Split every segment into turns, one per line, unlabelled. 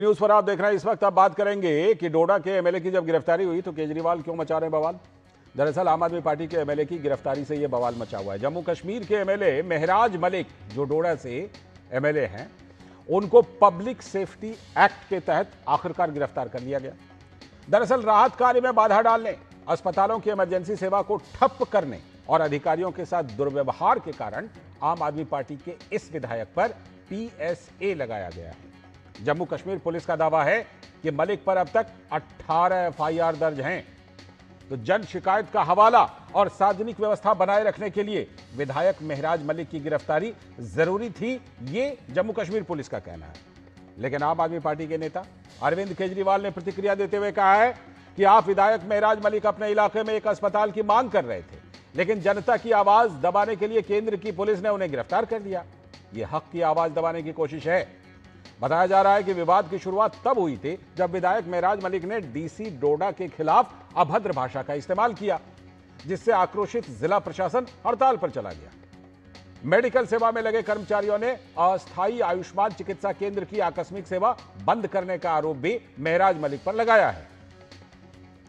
News पर आप देख रहे हैं। इस वक्त आप बात करेंगे कि डोडा के एमएलए की जब गिरफ्तारी हुई तो केजरीवाल क्यों मचा रहे हैं बवाल। दरअसल आम आदमी पार्टी के एमएलए की गिरफ्तारी से यह बवाल मचा हुआ है। जम्मू कश्मीर के एमएलए महराज मलिक जो डोडा से एमएलए हैं, उनको पब्लिक सेफ्टी एक्ट के तहत आखिरकार गिरफ्तार कर लिया गया। दरअसल राहत कार्य में बाधा डालने, अस्पतालों की इमरजेंसी सेवा को ठप करने और अधिकारियों के साथ दुर्व्यवहार के कारण आम आदमी पार्टी के इस विधायक पर पीएसए लगाया गया है। जम्मू कश्मीर पुलिस का दावा है कि मलिक पर अब तक 18 एफआईआर दर्ज हैं। तो जन शिकायत का हवाला और सार्वजनिक व्यवस्था बनाए रखने के लिए विधायक महराज मलिक की गिरफ्तारी जरूरी थी, ये जम्मू कश्मीर पुलिस का कहना है। लेकिन आम आदमी पार्टी के नेता अरविंद केजरीवाल ने प्रतिक्रिया देते हुए कहा है कि आप विधायक महराज मलिक अपने इलाके में एक अस्पताल की मांग कर रहे थे, लेकिन जनता की आवाज दबाने के लिए केंद्र की पुलिस ने उन्हें गिरफ्तार कर लिया। यह हक की आवाज दबाने की कोशिश है। बताया जा रहा है कि विवाद की शुरुआत तब हुई थी जब विधायक महराज मलिक ने डीसी डोडा के खिलाफ अभद्र भाषा का इस्तेमाल किया, जिससे आक्रोशित जिला प्रशासन हड़ताल पर चला गया। मेडिकल सेवा में लगे कर्मचारियों ने अस्थायी आयुष्मान चिकित्सा केंद्र की आकस्मिक सेवा बंद करने का आरोप भी महराज मलिक पर लगाया है।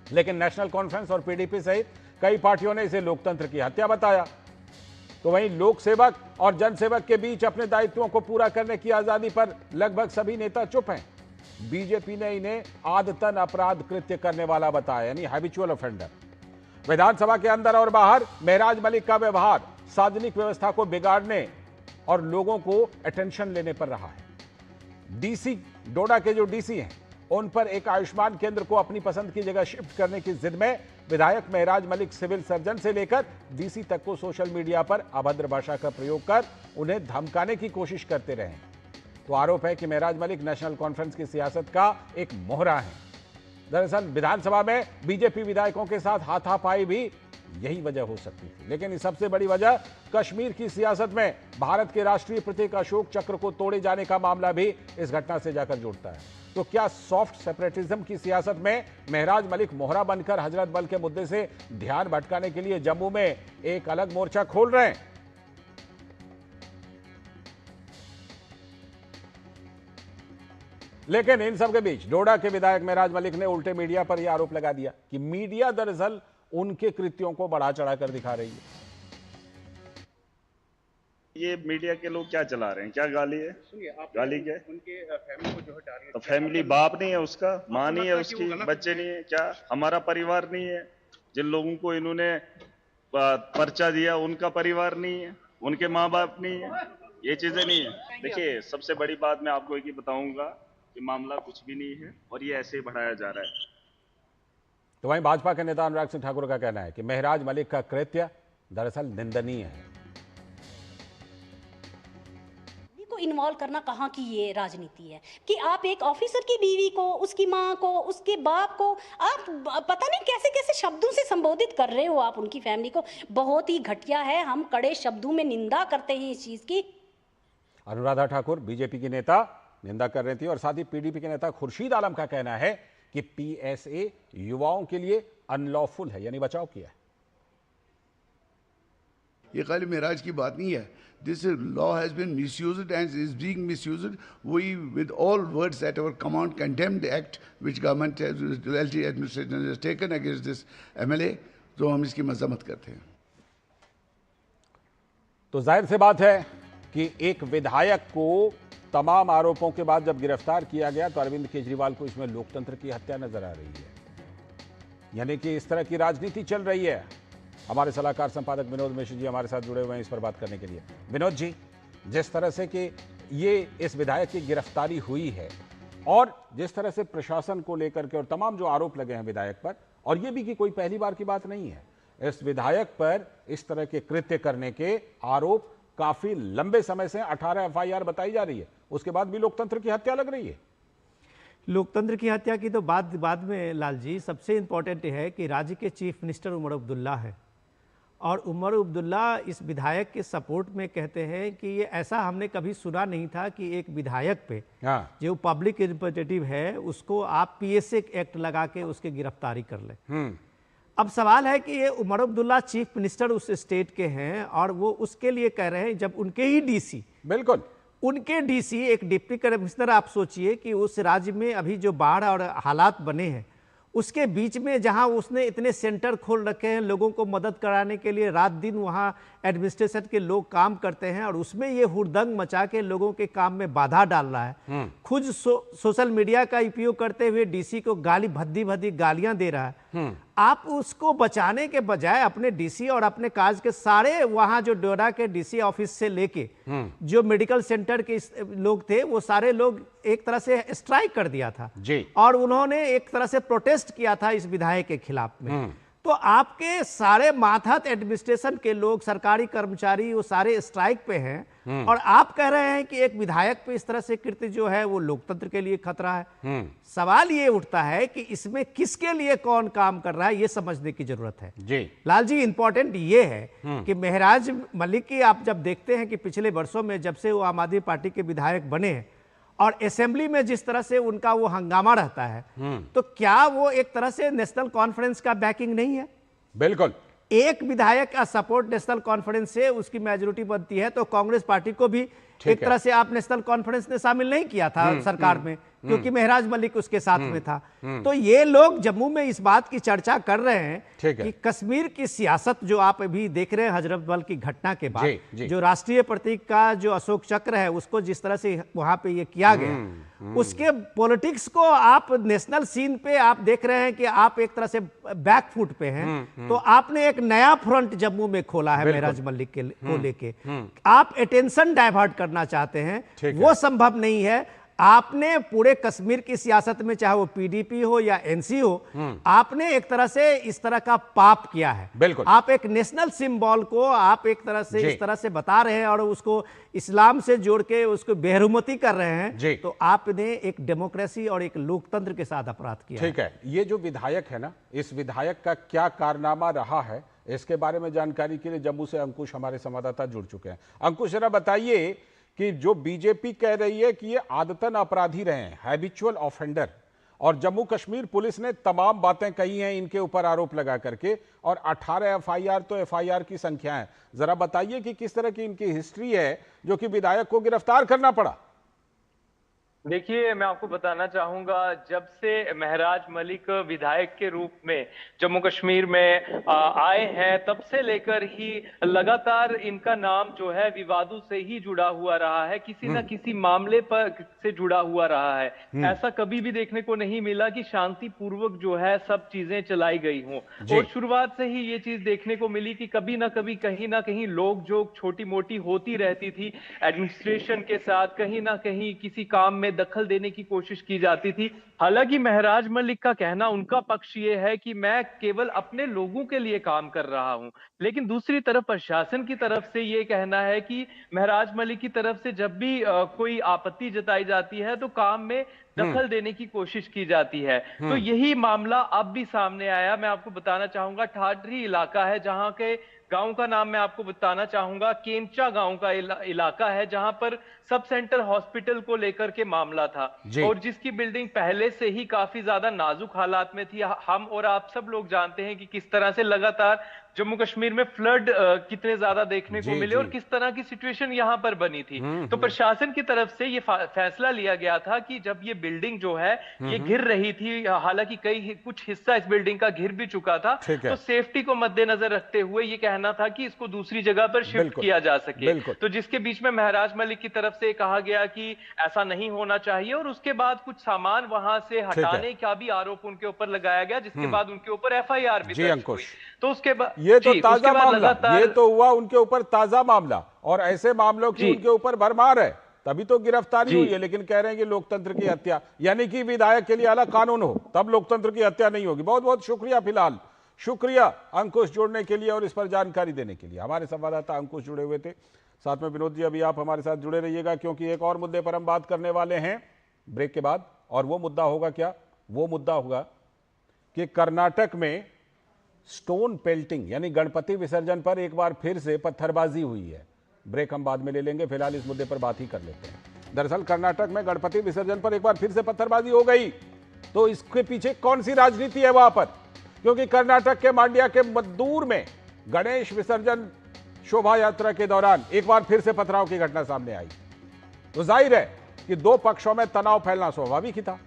लेकिन नेशनल कॉन्फ्रेंस और पीडीपी सहित कई पार्टियों ने इसे लोकतंत्र की हत्या बताया। तो वहीं लोक सेवक और जनसेवक के बीच अपने दायित्वों को पूरा करने की आजादी पर लगभग सभी नेता चुप हैं। बीजेपी ने इन्हें आदतन अपराध कृत्य करने वाला बताया, यानी हैबिचुअल ऑफेंडर। विधानसभा के अंदर और बाहर महराज मलिक का व्यवहार सार्वजनिक व्यवस्था को बिगाड़ने और लोगों को अटेंशन लेने पर रहा है। डीसी डोडा के जो डीसी हैं, उन पर एक आयुष्मान केंद्र को अपनी पसंद की जगह शिफ्ट करने की जिद में विधायक महराज मलिक सिविल सर्जन से लेकर डीसी तक को सोशल मीडिया पर अभद्र भाषा का प्रयोग कर उन्हें धमकाने की कोशिश करते रहे। तो आरोप है कि महराज मलिक नेशनल कॉन्फ्रेंस की सियासत का एक मोहरा है। दरअसल विधानसभा में बीजेपी विधायकों के साथ हाथापाई भी यही वजह हो सकती थी, लेकिन इस सबसे बड़ी वजह कश्मीर की सियासत में भारत के राष्ट्रीय प्रतीक अशोक चक्र को तोड़े जाने का मामला भी इस घटना से जाकर जुड़ता है। तो क्या सॉफ्ट सेपरेटिज्म की सियासत में महराज मलिक मोहरा बनकर हजरत बल के मुद्दे से ध्यान भटकाने के लिए जम्मू में एक अलग मोर्चा खोल रहे हैं? लेकिन इन सब के बीच डोडा के विधायक महराज मलिक ने उल्टे मीडिया पर यह आरोप लगा दिया कि मीडिया दरअसल उनके कृत्यों को बढ़ा चढ़ाकर दिखा रही है।
ये मीडिया के लोग क्या चला रहे हैं, क्या गाली है, गाली क्या है?
उनके फैमिली को जो है टारगेट,
तो फैमिली बाप नहीं है उसका, माँ नहीं है उसकी, बच्चे नहीं है क्या? हमारा परिवार नहीं है? जिन लोगों को इन्होंने पर्चा दिया उनका परिवार नहीं है, उनके माँ बाप नहीं है, ये चीजें नहीं है। देखिए, सबसे बड़ी बात मैं आपको एक ही बताऊंगा कि मामला कुछ भी नहीं है और ये ऐसे ही बढ़ाया जा रहा है।
तो वहीं भाजपा के नेता अनुराग सिंह ठाकुर का कहना है कि महराज मलिक का कृत्य दरअसल निंदनीय है।
को इन्वॉल्व करना कहाँ की ये राजनीति है कि आप एक ऑफिसर की बीवी को, उसकी माँ को, उसके बाप को आप पता नहीं कैसे कैसे शब्दों से संबोधित कर रहे हो आप उनकी फैमिली को। बहुत ही घटिया है। हम कड़े शब्दों में निंदा करते हैं इस चीज की।
अनुराधा ठाकुर बीजेपी की नेता निंदा कर रही थी और साथ ही पीडीपी के नेता खुर्शीद आलम का कहना है कि पीएसए युवाओं के लिए अनलॉफुल है, यानी बचाव किया है।
ये खाली महराज की बात नहीं है। This law has been misused and is being misused. We with all words at our command condemn the act which government LT administration has taken against this MLA. तो हम इसकी मजम्मत करते हैं।
तो जाहिर सी बात है कि एक विधायक को तमाम आरोपों के बाद जब गिरफ्तार किया गया तो अरविंद केजरीवाल को इसमें लोकतंत्र की हत्या नजर आ रही है, यानी कि इस तरह की राजनीति चल रही है। हमारे सलाहकार संपादक विनोद मिश्र जी हमारे साथ जुड़े हुए हैं इस पर बात करने के लिए। विनोद जी, जिस तरह से कि ये इस विधायक की गिरफ्तारी हुई है और जिस तरह से प्रशासन को लेकर के और तमाम जो आरोप लगे हैं विधायक पर, और ये भी कि कोई पहली बार की बात नहीं है, इस विधायक पर इस तरह के कृत्य करने के आरोप काफी लंबे समय से 18 एफआईआर बताई जा रही है, उसके बाद भी लोकतंत्र की हत्या लग रही है।
लोकतंत्र की हत्या की तो बाद में लाल जी, सबसे इंपॉर्टेंट है कि राज्य के चीफ मिनिस्टर उमर अब्दुल्ला है और उमर अब्दुल्ला इस विधायक के सपोर्ट में कहते हैं कि ये ऐसा हमने कभी सुना नहीं था कि एक विधायक पे जो पब्लिक रिप्रेजेंटेटिव है उसको आप पीएसए एक्ट लगा के उसके गिरफ्तारी कर ले। अब सवाल है कि ये उमर अब्दुल्ला चीफ मिनिस्टर उस स्टेट के हैं और वो उसके लिए कह रहे हैं जब उनके ही डीसी
बिल्कुल
उनके डीसी, एक डिप्टी कमिश्नर, आप सोचिए कि उस राज्य में अभी जो बाढ़ और हालात बने हैं उसके बीच में, जहां उसने इतने सेंटर खोल रखे हैं लोगों को मदद कराने के लिए, रात दिन वहां एडमिनिस्ट्रेशन के लोग काम करते हैं, और उसमें ये हुड़दंग मचा के लोगों के काम में बाधा डाल रहा है। खुद सोशल मीडिया का उपयोग करते हुए डीसी को गाली, भद्दी भद्दी गालियां दे रहा है। आप उसको बचाने के बजाय अपने डीसी और अपने काज के सारे, वहां जो डोडा के डीसी ऑफिस से लेके जो मेडिकल सेंटर के लोग थे, वो सारे लोग एक तरह से स्ट्राइक कर दिया था
जी।
और उन्होंने एक तरह से प्रोटेस्ट किया था इस विधायक के खिलाफ में। तो आपके सारे माथात एडमिनिस्ट्रेशन के लोग, सरकारी कर्मचारी, वो सारे स्ट्राइक पे हैं, और आप कह रहे हैं कि एक विधायक पे इस तरह से कृत्य जो है वो लोकतंत्र के लिए खतरा है। सवाल ये उठता है कि इसमें किसके लिए कौन काम कर रहा है, ये समझने की जरूरत है
जी।
लाल जी, इंपॉर्टेंट ये है कि महराज मलिक की आप जब देखते हैं कि पिछले वर्षों में जब से वो आम आदमी पार्टी के विधायक बने हैं और असेंबली में जिस तरह से उनका वो हंगामा रहता है, तो क्या वो एक तरह से नेशनल कॉन्फ्रेंस का बैकिंग नहीं है?
बिल्कुल।
एक विधायक का सपोर्ट नेशनल कॉन्फ्रेंस से उसकी मेजोरिटी बनती है, तो कांग्रेस पार्टी को भी एक तरह से आप नेशनल कॉन्फ्रेंस ने शामिल नहीं किया था सरकार में, क्योंकि महराज मलिक उसके साथ में था। तो ये लोग जम्मू में इस बात की चर्चा कर रहे हैं कि कश्मीर की सियासत जो आप अभी देख रहे हैं हजरतबल की घटना के बाद, जो राष्ट्रीय प्रतीक का जो अशोक चक्र है उसको जिस तरह से वहां पे ये किया गया, उसके पॉलिटिक्स को आप नेशनल सीन पे आप देख रहे हैं कि आप एक तरह से बैक फुट पे हैं। तो आपने एक नया फ्रंट जम्मू में खोला है महराज मलिक को लेके, आप अटेंशन डाइवर्ट करना चाहते हैं, वो संभव नहीं है। आपने पूरे कश्मीर की सियासत में, चाहे वो पीडीपी हो या एनसी हो, आपने एक तरह से इस तरह का पाप किया है।
बिल्कुल।
आप एक नेशनल सिंबल को आप एक तरह से इस तरह से बता रहे हैं और उसको इस्लाम से जोड़ के उसको बेहरुमती कर रहे हैं, तो आपने एक डेमोक्रेसी और एक लोकतंत्र के साथ अपराध किया।
ठीक है, ये जो विधायक है ना, इस विधायक का क्या कारनामा रहा है, इसके बारे में जानकारी के लिए जम्मू से अंकुश हमारे संवाददाता जुड़ चुके हैं। अंकुश, जरा बताइए कि जो बीजेपी कह रही है कि ये आदतन अपराधी रहे हैं, हैबिचुअल ऑफेंडर, और जम्मू कश्मीर पुलिस ने तमाम बातें कही हैं इनके ऊपर आरोप लगा करके, और 18 एफआईआर तो एफआईआर की संख्या है। जरा बताइए कि किस तरह की इनकी हिस्ट्री है जो कि विधायक को गिरफ्तार करना पड़ा।
देखिए, मैं आपको बताना चाहूंगा, जब से महराज मलिक विधायक के रूप में जम्मू कश्मीर में आए हैं, तब से लेकर ही लगातार इनका नाम जो है विवादों से ही जुड़ा हुआ रहा है, किसी न किसी मामले पर से जुड़ा हुआ रहा है। ऐसा कभी भी देखने को नहीं मिला कि शांतिपूर्वक जो है सब चीजें चलाई गई हों, और शुरुआत से ही ये चीज देखने को मिली कि कभी ना कभी कहीं ना कहीं लोग जो छोटी मोटी होती रहती थी एडमिनिस्ट्रेशन के साथ, कहीं ना कहीं किसी काम में दखल देने की कोशिश की जाती थी। हालांकि महराज मलिक का कहना, उनका पक्ष ये है कि मैं केवल अपने लोगों के लिए काम कर रहा हूं, लेकिन दूसरी तरफ प्रशासन की तरफ से ये कहना है कि महराज मलिक की तरफ से जब भी कोई आपत्ति जताई जाती है तो काम में दखल देने की कोशिश की जाती है। तो यही मामला अब भी सामने आया। मैं आपको बताना चाहूंगा, ठाठरी इलाका है, जहां के गांव का नाम मैं आपको बताना चाहूंगा, केमचा गांव का इलाका है, जहां पर सब सेंटर हॉस्पिटल को लेकर के मामला था, और जिसकी बिल्डिंग पहले से ही काफी ज्यादा नाजुक हालात में थी। हम और आप सब लोग जानते हैं कि किस तरह से लगातार जम्मू कश्मीर में फ्लड कितने ज्यादा देखने को मिले और किस तरह की सिचुएशन यहां पर बनी थी। तो प्रशासन की तरफ से ये फैसला लिया गया था कि जब ये बिल्डिंग जो है ये गिर रही थी, हालांकि कुछ हिस्सा इस बिल्डिंग का गिर भी चुका था, तो सेफ्टी को मद्देनजर रखते हुए ये कहना था कि इसको दूसरी जगह पर शिफ्ट किया जा सके। तो जिसके बीच में महराज मलिक की तरफ से कहा गया कि ऐसा नहीं होना चाहिए, और उसके बाद कुछ सामान वहां से हटाने का भी आरोप उनके ऊपर लगाया गया, जिसके बाद उनके ऊपर एफआईआर भी दर्ज हुई। तो उसके बाद
ये तो ताजा मामला, ये तो हुआ उनके ऊपर ताजा मामला, और ऐसे मामलों की उनके ऊपर भरमार है, तभी तो गिरफ्तारी हुई है। लेकिन कह रहे हैं कि लोकतंत्र की हत्या, यानी कि विधायक के लिए अलग कानून हो तब लोकतंत्र की हत्या नहीं होगी। बहुत बहुत शुक्रिया, फिलहाल शुक्रिया अंकुश जुड़ने के लिए और इस पर जानकारी देने के लिए। हमारे संवाददाता अंकुश जुड़े हुए थे, साथ में विनोद जी, अभी आप हमारे साथ जुड़े रहिएगा, क्योंकि एक और मुद्दे पर हम बात करने वाले हैं ब्रेक के बाद। और वो मुद्दा होगा क्या? वो मुद्दा होगा कि कर्नाटक में स्टोन पेल्टिंग यानी गणपति विसर्जन पर एक बार फिर से पत्थरबाजी हुई है। ब्रेक हम बाद में ले लेंगे, फिलहाल इस मुद्दे पर बात ही कर लेते हैं। दरअसल कर्नाटक में गणपति विसर्जन पर एक बार फिर से पत्थरबाजी हो गई, तो इसके पीछे कौन सी राजनीति है वहां पर? क्योंकि कर्नाटक के मांड्या के मद्दूर में गणेश विसर्जन शोभा यात्रा के दौरान एक बार फिर से पथराव की घटना सामने आई। तो जाहिर है कि दो पक्षों में तनाव फैलना स्वाभाविक ही था।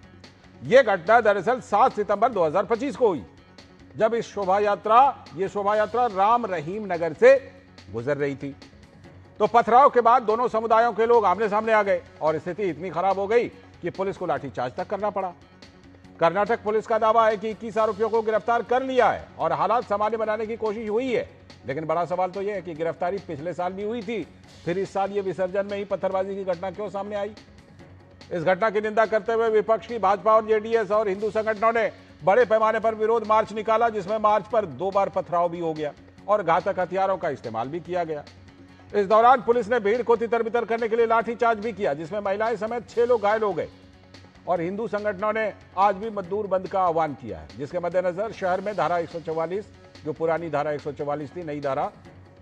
यह घटना दरअसल 7 सितंबर 2025 को हुई, जब ये शोभा यात्रा राम रहीम नगर से गुजर रही थी। तो पथराव के बाद दोनों समुदायों के लोग आमने सामने आ गए और स्थिति इतनी खराब हो गई कि पुलिस को लाठीचार्ज तक करना पड़ा। कर्नाटक पुलिस का दावा है कि 21 आरोपियों को गिरफ्तार कर लिया है और हालात सामान्य बनाने की कोशिश हुई है। लेकिन बड़ा सवाल तो यह है कि गिरफ्तारी पिछले साल भी हुई थी, फिर इस साल ये विसर्जन में ही पत्थरबाजी की घटना क्यों सामने आई? इस घटना की निंदा करते हुए विपक्ष की भाजपा और जेडीएस और हिंदू संगठनों ने बड़े पैमाने पर विरोध मार्च निकाला, जिसमें मार्च पर 2 बार पथराव भी हो गया और घातक हथियारों का इस्तेमाल भी किया गया। इस दौरान पुलिस ने भीड़ को तितर बितर करने के लिए लाठीचार्ज भी किया, जिसमें महिलाएं समेत 6 लोग घायल हो गए। और हिंदू संगठनों ने आज भी मजदूर बंद का आह्वान किया है, जिसके मद्देनजर शहर में धारा 144, जो पुरानी धारा 144 थी, नई धारा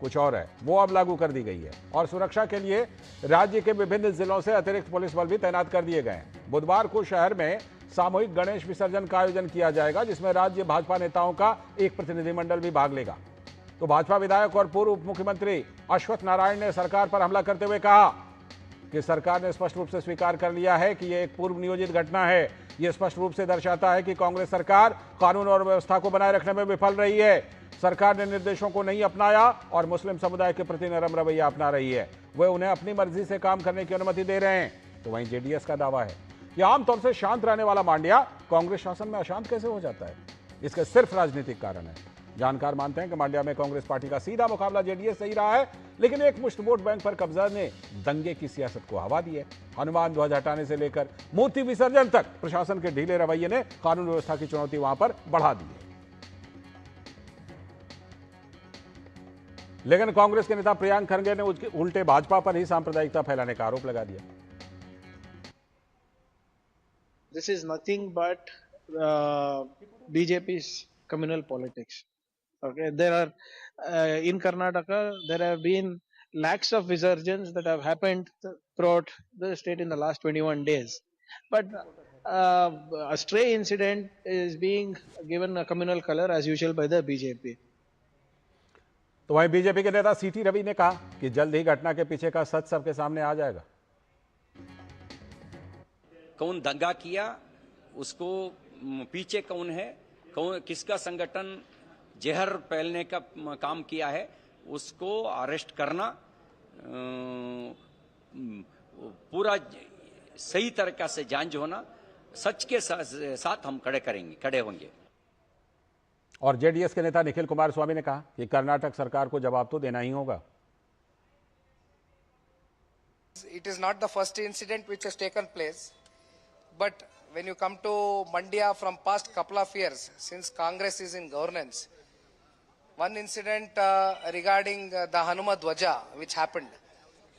कुछ और है, वो अब लागू कर दी गई है। और सुरक्षा के लिए राज्य के विभिन्न जिलों से अतिरिक्त पुलिस बल भी तैनात कर दिए गए हैं। बुधवार को शहर में सामूहिक गणेश विसर्जन का आयोजन किया जाएगा, जिसमें राज्य भाजपा नेताओं का एक प्रतिनिधिमंडल भी भाग लेगा। तो भाजपा विधायक और पूर्व उप मुख्यमंत्री अश्वत्थ नारायण ने सरकार पर हमला करते हुए कहा कि सरकार ने स्पष्ट रूप से स्वीकार कर लिया है कि यह एक पूर्व नियोजित घटना है। यह स्पष्ट रूप से दर्शाता है कि कांग्रेस सरकार कानून और व्यवस्था को बनाए रखने में विफल रही है। सरकार ने निर्देशों को नहीं अपनाया और मुस्लिम समुदाय के प्रति नरम रवैया अपना रही है। वे उन्हें अपनी मर्जी से काम करने की अनुमति दे रहे हैं। तो वहीं जेडीएस का दावा है कि आमतौर से शांत रहने वाला मांड्या कांग्रेस शासन में अशांत कैसे हो जाता है। इसके सिर्फ राजनीतिक कारण है। जानकार मानते हैं कि मांड्या में कांग्रेस पार्टी का सीधा मुकाबला जेडीएस से ही रहा है, लेकिन एक मुश्त वोट बैंक पर कब्जा ने दंगे की सियासत को हवा दी है। हनुमान ध्वज हटाने से लेकर मूर्ति विसर्जन तक प्रशासन के ढीले रवैये ने कानून व्यवस्था की चुनौती वहां पर बढ़ा दी है। लेकिन कांग्रेस के नेता प्रियांक खरगे ने उसके उल्टे भाजपा पर ही सांप्रदायिकता फैलाने का आरोप लगा दिया।
This is nothing but BJP's communal politics. Okay, there are in Karnataka there have been lakhs of visarjans that have happened throughout the state in the last 21 days, but a stray incident is being given a communal color as usual by the BJP.
तो वहीं BJP के नेता सीटी रवि ने कहा कि जल्द ही घटना के पीछे का सच सबके सामने आ जाएगा।
कौन दंगा किया, उसको पीछे कौन है, कौन किसका संगठन जहर फैलने का काम किया है, उसको अरेस्ट करना पूरा सही तरीका से जांच होना, सच के साथ हम खड़े होंगे।
और जेडीएस के नेता निखिल कुमारस्वामी ने कहा कि कर्नाटक सरकार को जवाब तो देना ही होगा।
It is not the first incident which has taken place, but when you come to Mandya from past couple of years, since Congress is in governance, one incident regarding the Hanuma Dwaja which happened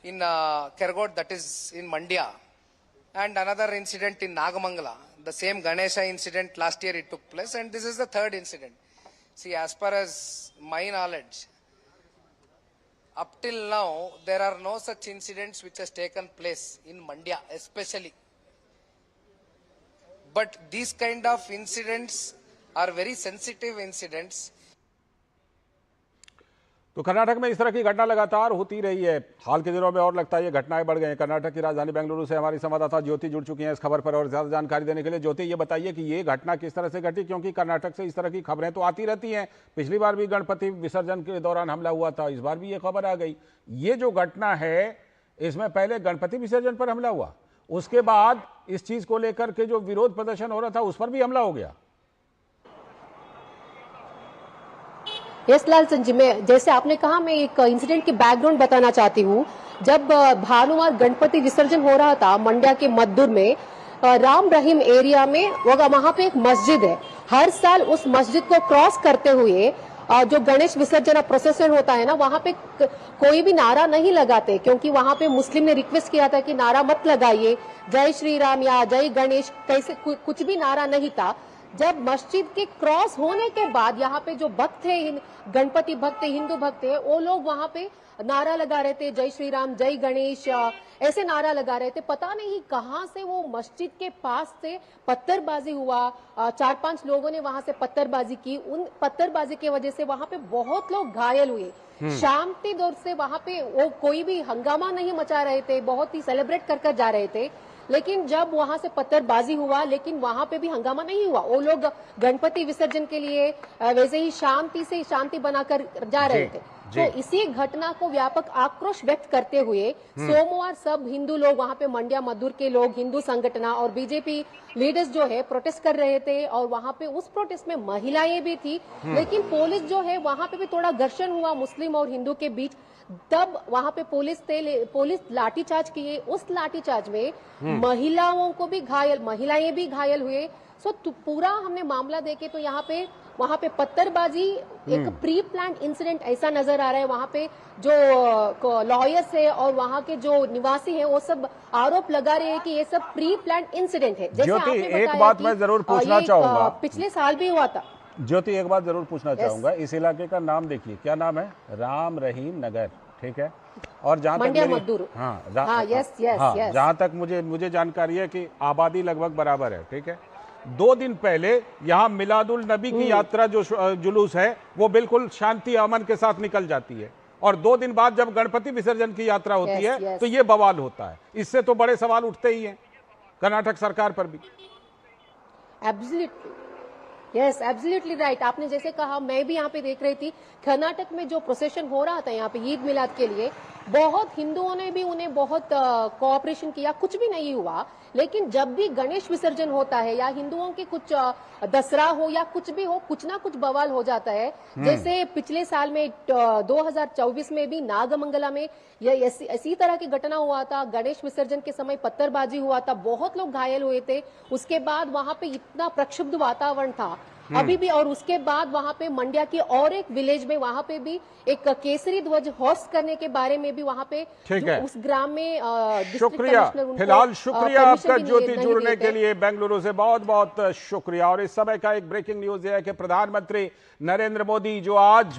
in Kergod, that is in Mandya, and another incident in Nagamangala, the same Ganesha incident last year it took place, and this is the third incident. See, as far as my knowledge, up till now, there are no such incidents which has taken place in Mandya especially. But these kind of incidents are very sensitive incidents.
तो कर्नाटक में इस तरह की घटना लगातार होती रही है। हाल के दिनों में और लगता है ये घटनाएं बढ़ गई हैं। कर्नाटक की राजधानी बेंगलुरु से हमारी संवाददाता ज्योति जुड़ चुकी हैं इस खबर पर और ज्यादा जानकारी देने के लिए। ज्योति, ये बताइए कि ये घटना किस तरह से घटी, क्योंकि कर्नाटक से इस तरह की खबरें तो आती रहती हैं। पिछली बार भी गणपति विसर्जन के दौरान हमला हुआ था, इस बार भी ये खबर आ गई। ये जो घटना है, इसमें पहले गणपति विसर्जन पर हमला हुआ, उसके बाद इस चीज को लेकर के जो विरोध प्रदर्शन हो रहा था उस पर भी हमला हो गया।
यस लाल संजी, मैं जैसे आपने कहा, मैं एक इंसिडेंट की बैकग्राउंड बताना चाहती हूँ। जब भानुवार गणपति विसर्जन हो रहा था मंड्या के मद्दूर में, राम रहीम एरिया में, वहां पे एक मस्जिद है। हर साल उस मस्जिद को क्रॉस करते हुए जो गणेश विसर्जन प्रोसेसन होता है ना, वहां पे कोई भी नारा नहीं लगाते, क्योंकि वहां पे मुस्लिम ने रिक्वेस्ट किया था कि नारा मत लगाइए, जय श्री राम या जय गणेश कैसे कुछ भी नारा नहीं था। जब मस्जिद के क्रॉस होने के बाद यहाँ पे जो भक्त है, गणपति भक्त है, हिंदू भक्त है, वो लोग वहां पे नारा लगा रहे थे, जय श्री राम, जय गणेश, ऐसे नारा लगा रहे थे। पता नहीं कहां से वो मस्जिद के पास से पत्थरबाजी हुआ, 4-5 लोगों ने वहां से पत्थरबाजी की। उन पत्थरबाजी की वजह से वहां पे बहुत लोग घायल हुए। शांति दौर से वहां पे वो कोई भी हंगामा नहीं मचा रहे थे, बहुत ही सेलिब्रेट कर जा रहे थे। लेकिन जब वहां से पत्थरबाजी हुआ, लेकिन वहां पे भी हंगामा नहीं हुआ। वो लोग गणपति विसर्जन के लिए वैसे ही शांति से शांति बनाकर जा रहे थे। तो इसी घटना को व्यापक आक्रोश व्यक्त करते हुए सोमवार सब हिंदू लोग वहां पे मंड्या मद्दूर के लोग, हिंदू संगठन और बीजेपी लीडर्स जो है प्रोटेस्ट कर रहे थे। और वहां पे उस प्रोटेस्ट में महिलाएं भी थी, लेकिन पुलिस जो है वहां पे भी थोड़ा घर्षण हुआ मुस्लिम और हिंदू के बीच। तब वहां पे पुलिस लाठीचार्ज किए। उस लाठीचार्ज में महिलाएं भी घायल हुए। सो पूरा हमने मामला देखे तो यहाँ पे वहां पे पत्थरबाजी एक प्री प्लान इंसिडेंट ऐसा नजर आ रहा है। वहां पे जो लॉयर्स है और वहां के जो निवासी हैं वो सब आरोप लगा रहे हैं कि ये सब प्री प्लान इंसिडेंट है। जैसे आपने बताया
एक बात मैं जरूर पूछना चाहूंगा,
पिछले साल भी हुआ था।
ज्योति, एक बात जरूर पूछना चाहूंगा, इस इलाके का नाम देखिए, क्या नाम है? राम रहीम नगर, ठीक है। और जहां तक मुझे जानकारी है कि आबादी लगभग बराबर है, ठीक है। 2 दिन पहले यहाँ मिलादुल नबी की यात्रा जो जुलूस है वो बिल्कुल शांति अमन के साथ निकल जाती है, और 2 दिन बाद जब गणपति विसर्जन की यात्रा होती है तो ये बवाल होता है। इससे तो बड़े सवाल उठते ही हैं कर्नाटक सरकार पर भी।
Yes, absolutely right. आपने जैसे कहा, मैं भी यहाँ पे देख रही थी कर्नाटक में जो प्रोसेशन हो रहा था यहाँ पे ईद मिलाद के लिए, बहुत हिंदुओं ने भी उन्हें बहुत कोऑपरेशन किया, कुछ भी नहीं हुआ। लेकिन जब भी गणेश विसर्जन होता है या हिंदुओं के कुछ दसरा हो या कुछ भी हो, कुछ ना कुछ बवाल हो जाता है। जैसे पिछले साल में 2024 में भी नागमंगला में इसी तरह की घटना हुआ था। गणेश विसर्जन के समय पत्थरबाजी हुआ था, बहुत लोग घायल हुए थे। उसके बाद वहां पे इतना प्रक्षुब्ध वातावरण था अभी भी। और उसके बाद वहां पे मंड्या के और एक विलेज में वहां पे भी एक केसरी ध्वज होस्ट करने के बारे में भी वहां पे उस ग्राम में
शुक्रिया। फिलहाल शुक्रिया आपका ज्योति, जुड़ने के लिए बेंगलुरु से बहुत बहुत शुक्रिया। और इस समय का एक ब्रेकिंग न्यूज है कि प्रधानमंत्री नरेंद्र मोदी जो आज